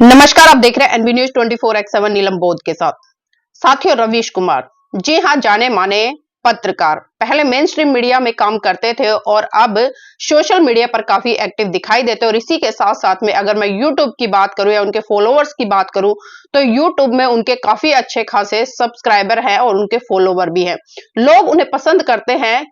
नमस्कार, आप देख रहे हैं एनबी न्यूज 24x7 नीलम बोध के साथ। साथियों, रवीश कुमार जी हां, जाने माने पत्रकार पहले मेन स्ट्रीम मीडिया में काम करते थे और अब सोशल मीडिया पर काफी एक्टिव दिखाई देते। और इसी के साथ साथ में अगर मैं यूट्यूब की बात करूं या उनके फॉलोअर्स की बात करूं तो यूट्यूब में उनके काफी अच्छे खासे सब्सक्राइबर हैं और उनके फॉलोवर भी हैं। लोग उन्हें पसंद करते हैं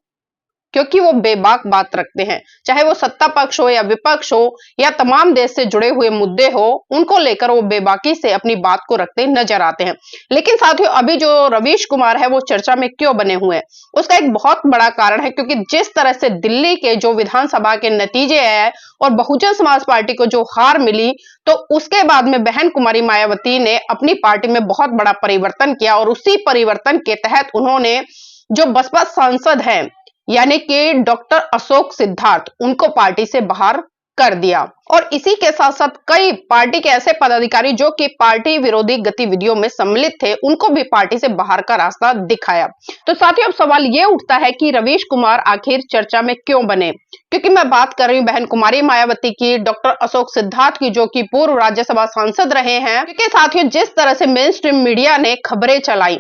क्योंकि वो बेबाक बात रखते हैं, चाहे वो सत्ता पक्ष हो या विपक्ष हो या तमाम देश से जुड़े हुए मुद्दे हो, उनको लेकर वो बेबाकी से अपनी बात को रखते नजर आते हैं। लेकिन साथियों, अभी जो रवीश कुमार है वो चर्चा में क्यों बने हुए हैं, उसका एक बहुत बड़ा कारण है क्योंकि जिस तरह से दिल्ली के जो विधानसभा के नतीजे आए और बहुजन समाज पार्टी को जो हार मिली, तो उसके बाद में बहन कुमारी मायावती ने अपनी पार्टी में बहुत बड़ा परिवर्तन किया और उसी परिवर्तन के तहत उन्होंने जो बसपा सांसद है यानी कि डॉक्टर अशोक सिद्धार्थ, उनको पार्टी से बाहर कर दिया। और इसी के साथ साथ कई पार्टी के ऐसे पदाधिकारी जो कि पार्टी विरोधी गतिविधियों में सम्मिलित थे, उनको भी पार्टी से बाहर का रास्ता दिखाया। तो साथियों, अब सवाल ये उठता है कि रवीश कुमार आखिर चर्चा में क्यों बने, क्योंकि मैं बात कर रही हूं बहन कुमारी मायावती की, डॉक्टर अशोक सिद्धार्थ की, जो कि पूर्व राज्यसभा सांसद रहे हैं। क्योंकि साथियों, जिस तरह से मेन स्ट्रीम मीडिया ने खबरें चलाई,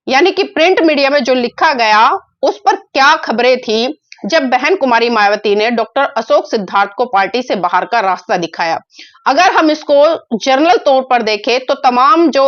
यानी कि प्रिंट मीडिया में जो लिखा गया उस पर क्या खबरें थी, जब बहन कुमारी मायावती ने डॉक्टर अशोक सिद्धार्थ को पार्टी से बाहर का रास्ता दिखाया। अगर हम इसको जनरल तौर पर देखें तो तमाम जो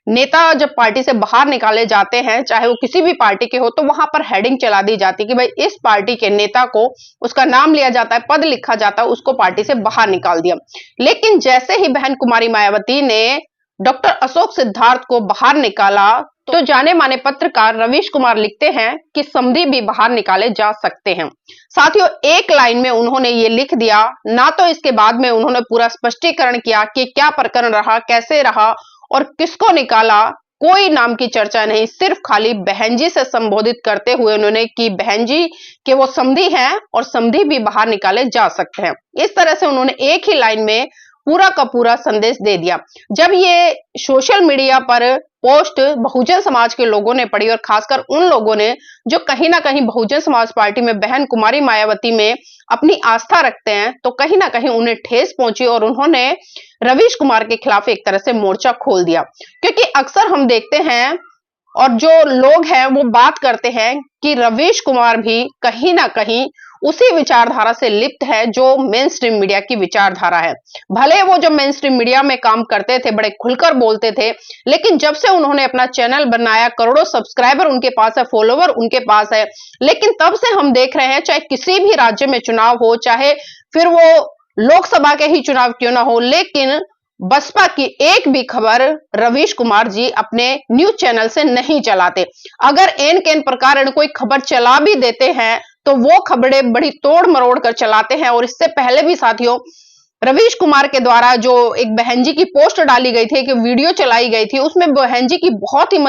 नेता जब पार्टी से बाहर निकाले जाते हैं, चाहे वो किसी भी पार्टी के हो, तो वहां पर हेडिंग चला दी जाती है कि भाई इस पार्टी के नेता को, उसका नाम लिया जाता है, पद लिखा जाता है, उसको पार्टी से बाहर निकाल दिया। लेकिन जैसे ही बहन कुमारी मायावती ने डॉक्टर अशोक सिद्धार्थ को बाहर निकाला, तो जाने माने पत्रकार रवीश कुमार लिखते हैं कि समधी भी बाहर निकाले जा सकते हैं। साथियों, एक लाइन में उन्होंने ये लिख दिया ना, तो इसके बाद में उन्होंने पूरा स्पष्टीकरण किया कि क्या प्रकरण रहा, कैसे रहा और किसको निकाला। कोई नाम की चर्चा नहीं, सिर्फ खाली बहन जी से संबोधित करते हुए उन्होंने कि बहन जी के वो समधी हैं और समधी भी बाहर निकाले जा सकते हैं। इस तरह से उन्होंने एक ही लाइन में पूरा का पूरा संदेश दे दिया। जब ये सोशल मीडिया पर पोस्ट बहुजन समाज के लोगों ने पढ़ी और खासकर उन लोगों ने जो कहीं ना कहीं बहुजन समाज पार्टी में बहन कुमारी मायावती में अपनी आस्था रखते हैं, तो कहीं ना कहीं उन्हें ठेस पहुंची और उन्होंने रवीश कुमार के खिलाफ एक तरह से मोर्चा खोल दिया। क्योंकि अक्सर हम देखते हैं और जो लोग हैं वो बात करते हैं कि रवीश कुमार भी कहीं ना कहीं उसी विचारधारा से लिप्त है जो मेन स्ट्रीम मीडिया की विचारधारा है। भले वो जो मेन स्ट्रीम मीडिया में काम करते थे, बड़े खुलकर बोलते थे, लेकिन जब से उन्होंने अपना चैनल बनाया, करोड़ों सब्सक्राइबर उनके पास है, फॉलोवर उनके पास है, लेकिन तब से हम देख रहे हैं, चाहे किसी भी राज्य में चुनाव हो, चाहे फिर वो लोकसभा के ही चुनाव क्यों ना हो, लेकिन बसपा की एक भी खबर रवीश कुमार जी अपने न्यूज चैनल से नहीं चलाते। अगर एन केन प्रकार कोई खबर चला भी देते हैं तो वो खबरें बड़ी तोड़ मरोड़ कर चलाते हैं। और इससे पहले भी साथियों, रवीश कुमार के द्वारा जो एक बहन जी की पोस्ट डाली गई थी, एक वीडियो चलाई गई थी, उसमें बहन जी की बहुत ही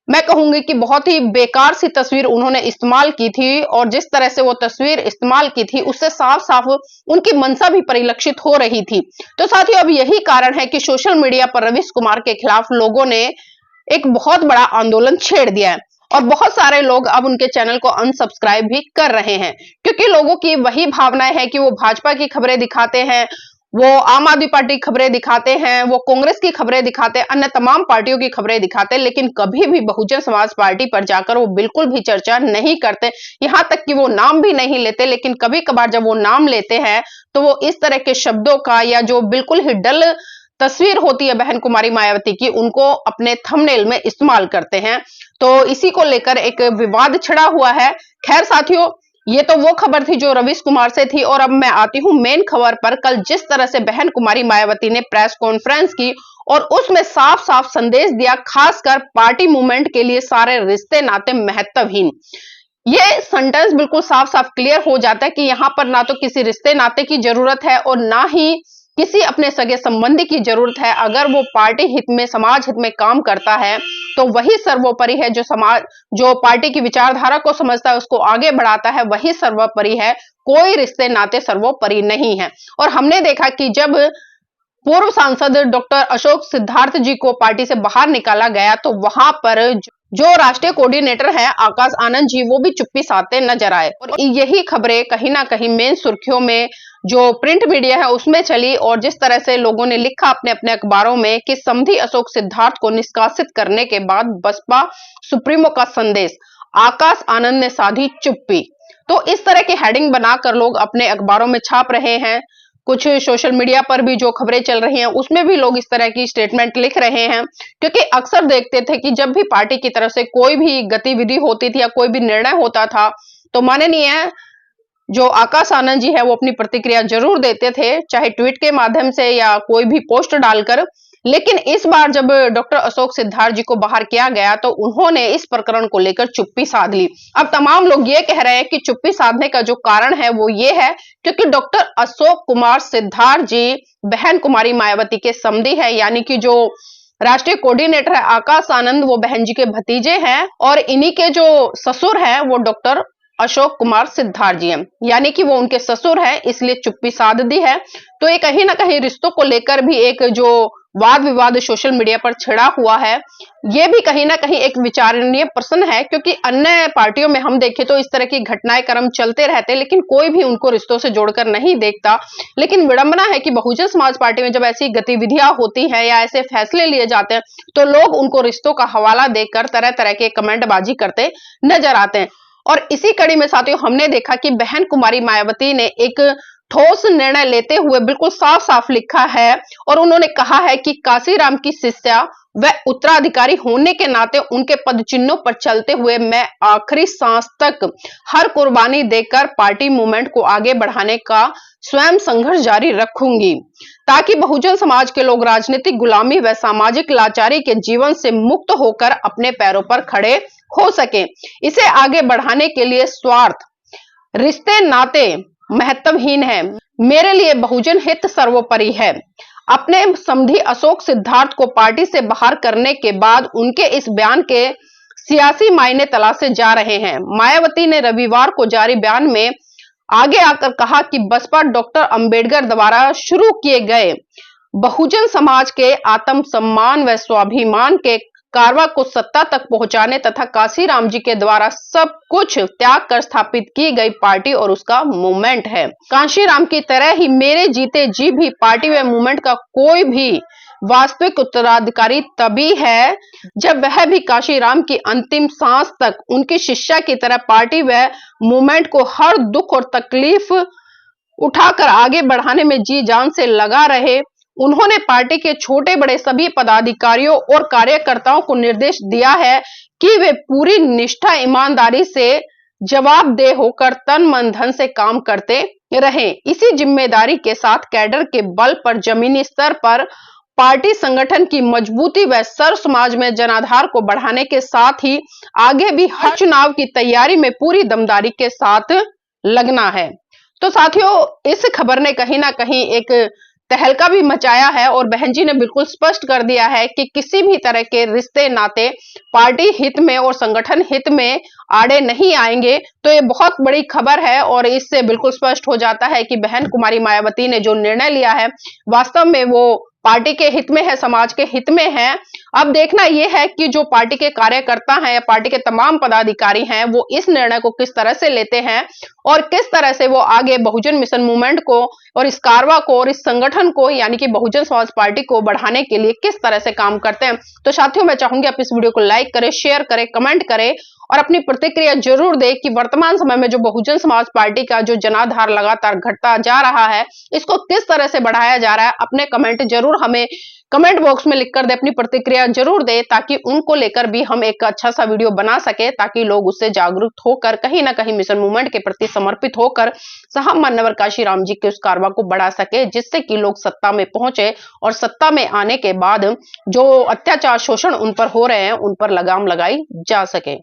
मैं कहूंगी कि बहुत ही बेकार सी तस्वीर उन्होंने इस्तेमाल की थी। और जिस तरह से वो तस्वीर इस्तेमाल की थी, उससे साफ साफ उनकी मंशा भी परिलक्षित हो रही थी। तो साथियों, अब यही कारण है कि सोशल मीडिया पर रवीश कुमार के खिलाफ लोगों ने एक बहुत बड़ा आंदोलन छेड़ दिया है और बहुत सारे लोग अब उनके चैनल को अनसब्सक्राइब भी कर रहे हैं। क्योंकि लोगों की वही भावनाएं है कि वो भाजपा की खबरें दिखाते हैं, वो आम आदमी पार्टी की खबरें दिखाते हैं, वो कांग्रेस की खबरें दिखाते हैं, अन्य तमाम पार्टियों की खबरें दिखाते हैं, लेकिन कभी भी बहुजन समाज पार्टी पर जाकर वो बिल्कुल भी चर्चा नहीं करते, यहां तक कि वो नाम भी नहीं लेते। लेकिन कभी कभार जब वो नाम लेते हैं तो वो इस तरह के शब्दों का या जो बिल्कुल ही डल तस्वीर होती है बहन कुमारी मायावती की, उनको अपने थंबनेल में इस्तेमाल करते हैं। तो इसी को लेकर एक विवाद छिड़ा हुआ है। खैर साथियों, ये तो वो खबर थी जो रवीश कुमार से थी और अब मैं आती हूं मेन खबर पर। कल जिस तरह से बहन कुमारी मायावती ने प्रेस कॉन्फ्रेंस की और उसमें साफ साफ संदेश दिया, खासकर पार्टी मूवमेंट के लिए सारे रिश्ते नाते महत्वहीन। ये सेंटेंस बिल्कुल साफ साफ क्लियर हो जाता है कि यहां पर ना तो किसी रिश्ते नाते की जरूरत है और ना ही किसी अपने सगे संबंधी की जरूरत है। अगर वो पार्टी हित में, समाज हित में काम करता है तो वही सर्वोपरि है। जो पार्टी की विचारधारा को समझता है, उसको आगे बढ़ाता है, वही सर्वोपरि है। कोई रिश्ते नाते सर्वोपरि नहीं है। और हमने देखा कि जब पूर्व सांसद डॉक्टर अशोक सिद्धार्थ जी को पार्टी से बाहर निकाला गया तो वहां पर जो राष्ट्रीय कोऑर्डिनेटर है आकाश आनंद जी, वो भी चुप्पी साधते नजर आए और यही खबरें कहीं ना कहीं मेन सुर्खियों में जो प्रिंट मीडिया है उसमें चली और जिस तरह से लोगों ने लिखा अपने अपने अखबारों में कि समधी अशोक सिद्धार्थ को निष्कासित करने के बाद बसपा सुप्रीमो का संदेश, आकाश आनंद ने साधी चुप्पी। तो इस तरह की हेडिंग बनाकर लोग अपने अखबारों में छाप रहे हैं। कुछ सोशल मीडिया पर भी जो खबरें चल रही हैं उसमें भी लोग इस तरह की स्टेटमेंट लिख रहे हैं, क्योंकि अक्सर देखते थे कि जब भी पार्टी की तरफ से कोई भी गतिविधि होती थी या कोई भी निर्णय होता था तो माननीय जो आकाश आनंद जी है वो अपनी प्रतिक्रिया जरूर देते थे, चाहे ट्वीट के माध्यम से या कोई भी पोस्ट डालकर। लेकिन इस बार जब डॉक्टर अशोक सिद्धार्थ जी को बाहर किया गया तो उन्होंने इस प्रकरण को लेकर चुप्पी साध ली। अब तमाम लोग ये कह रहे हैं कि चुप्पी साधने का जो कारण है वो ये है क्योंकि डॉक्टर अशोक कुमार सिद्धार्थ जी बहन कुमारी मायावती के समधी है, यानी कि जो राष्ट्रीय कोऑर्डिनेटर है आकाश आनंद वो बहन जी के भतीजे हैं और इन्हीं के जो ससुर हैं वो डॉक्टर अशोक कुमार सिद्धार्थ जी हैं, यानी कि वो उनके ससुर हैं, इसलिए चुप्पी साध दी है। तो ये कहीं ना कहीं रिश्तों को लेकर भी एक जो वाद विवाद सोशल मीडिया पर छिड़ा हुआ है, ये भी कहीं ना कहीं एक विचारणीय प्रश्न है, क्योंकि अन्य पार्टियों में हम देखें तो इस तरह की घटनाएं क्रम चलते रहते लेकिन कोई भी उनको रिश्तों से जोड़कर नहीं देखता। लेकिन विडंबना है कि बहुजन समाज पार्टी में जब ऐसी गतिविधियां होती हैं या ऐसे फैसले लिए जाते हैं तो लोग उनको रिश्तों का हवाला देकर तरह तरह के कमेंटबाजी करते नजर आते हैं। और इसी कड़ी में साथियों हमने देखा कि बहन कुमारी मायावती ने एक ठोस निर्णय लेते हुए बिल्कुल साफ साफ लिखा है और उन्होंने कहा है कि काशीराम की शिष्या व उत्तराधिकारी होने के नाते उनके पद चिन्हों पर चलते हुए मैं आखिरी सांस तक हर कुर्बानी देकर पार्टी मूवमेंट को आगे बढ़ाने का स्वयं संघर्ष जारी रखूंगी ताकि बहुजन समाज के लोग राजनीतिक गुलामी व सामाजिक लाचारी के जीवन से मुक्त होकर अपने पैरों पर खड़े हो सके। इसे आगे बढ़ाने के लिए स्वार्थ, रिश्ते नाते महत्वहीन है, मेरे लिए बहुजन हित सर्वोपरि है। अपने समधी अशोक सिद्धार्थ को पार्टी से बाहर करने के बाद उनके इस बयान के सियासी मायने तलाशे जा रहे हैं। मायावती ने रविवार को जारी बयान में आगे आकर कहा कि बसपा डॉक्टर अंबेडकर द्वारा शुरू किए गए बहुजन समाज के आत्म सम्मान व स्वाभिमान के कारवा को सत्ता तक पहुंचाने तथा काशीराम जी के द्वारा सब कुछ त्याग कर स्थापित की गई पार्टी और उसका मूवमेंट है। काशीराम की तरह ही मेरे जीते जी भी पार्टी व मूवमेंट का कोई भी वास्तविक उत्तराधिकारी तभी है जब वह भी काशीराम की अंतिम सांस तक उनकी शिष्या की तरह पार्टी व मूवमेंट को हर दुख और तकलीफ उठाकर आगे बढ़ाने में जी जान से लगा रहे। उन्होंने पार्टी के छोटे बड़े सभी पदाधिकारियों और कार्यकर्ताओं को निर्देश दिया है कि वे पूरी निष्ठा ईमानदारी से जवाबदेह होकर तन मन धन से काम करते रहें। इसी जिम्मेदारी के साथ कैडर के बल पर जमीनी स्तर पर पार्टी संगठन की मजबूती व सर्व समाज में जनाधार को बढ़ाने के साथ ही आगे भी हर चुनाव की तैयारी में पूरी दमदारी के साथ लगना है। तो साथियों इस खबर ने कहीं ना कहीं एक तहलका भी मचाया है और बहन जी ने बिल्कुल स्पष्ट कर दिया है कि किसी भी तरह के रिश्ते नाते पार्टी हित में और संगठन हित में आड़े नहीं आएंगे। तो ये बहुत बड़ी खबर है और इससे बिल्कुल स्पष्ट हो जाता है कि बहन कुमारी मायावती ने जो निर्णय लिया है वास्तव में वो पार्टी के हित में है, समाज के हित में है। अब देखना यह है कि जो पार्टी के कार्यकर्ता हैं या पार्टी के तमाम पदाधिकारी हैं वो इस निर्णय को किस तरह से लेते हैं और किस तरह से वो आगे बहुजन मिशन मूवमेंट को और इस कारवा को और इस संगठन को यानी कि बहुजन समाज पार्टी को बढ़ाने के लिए किस तरह से काम करते हैं। तो साथियों मैं चाहूंगी आप इस वीडियो को लाइक करें, शेयर करें, कमेंट करें और अपनी प्रतिक्रिया जरूर दें कि वर्तमान समय में जो बहुजन समाज पार्टी का जो जनाधार लगातार घटता जा रहा है इसको किस तरह से बढ़ाया जा रहा है। अपने कमेंट जरूर हमें कमेंट बॉक्स में लिखकर दे, अपनी प्रतिक्रिया जरूर दे ताकि उनको लेकर भी हम एक अच्छा सा वीडियो बना सके ताकि लोग उससे जागरूक होकर कहीं ना कहीं मिशन मूवमेंट के प्रति समर्पित होकर साहब मान्यवर काशीराम जी के उस कारवा को बढ़ा सके, जिससे कि लोग सत्ता में पहुंचे और सत्ता में आने के बाद जो अत्याचार शोषण उन पर हो रहे हैं उन पर लगाम लगाई जा सके।